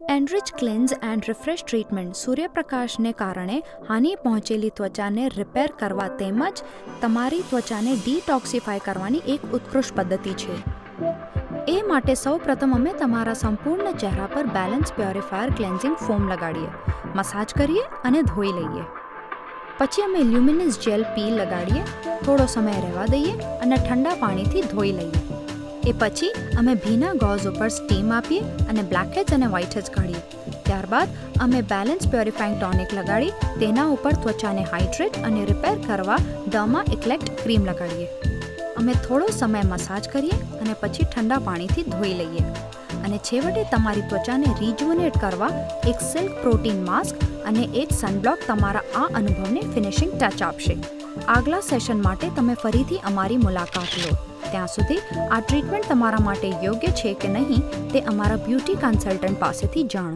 Enrich ક્લિન્ઝ and refresh treatment સૂર્યપ્રકાશને કારણે હાનિ પહોંચેલી ત્વચાને રિપેર કરવા તેમજ તમારી ત્વચાને ડિટોક્સિફાય કરવાની એક ઉત્કૃષ્ટ પદ્ધતિ છે. એ માટે સૌપ્રથમ અમે તમારા સંપૂર્ણ ચહેરા પર બેલેન્સ પ્યોરિફાયર ક્લેન્ઝિંગ ફોમ લગાડીએ, મસાજ કરીએ અને ધોઈ લઈએ. પછી અમે લ્યુમિનસ જેલ પીલ લગાડીએ, થોડો સમય રહેવા દઈએ અને ઠંડા પાણીથી ધોઈ લઈએ. એ પછી અમે ભીના ગોઝ ઉપર સ્ટીમ આપીએ અને બ્લેકહેડ્સ અને વ્હાઇટહેડ્સ કાઢીએ. ત્યારબાદ અમે બેલેન્સ પ્યોરિફાઈંગ ટોનિક લગાડી તેના ઉપર ત્વચાને હાઇડ્રેટ અને રિપેર કરવા ડર્મા એક્લેક્ટ ક્રીમ લગાડીએ. અમે થોડો સમય મસાજ કરીએ અને પછી ઠંડા પાણીથી ધોઈ લઈએ. અને છેવટે તમારી ત્વચાને રિજુવનેટ કરવા એક સિલ્ક પ્રોટીન માસ્ક અને એક સનબ્લોક તમારા આ અનુભવને ફિનિશિંગ ટચ આપશે. આગલા સેશન માટે તમે ફરીથી અમારી મુલાકાત લો. ત્યાં સુધી આ ટ્રીટમેન્ટ તમારા માટે યોગ્ય છે કે નહીં તે અમારા બ્યુટી કન્સલ્ટન્ટ પાસેથી જાણો.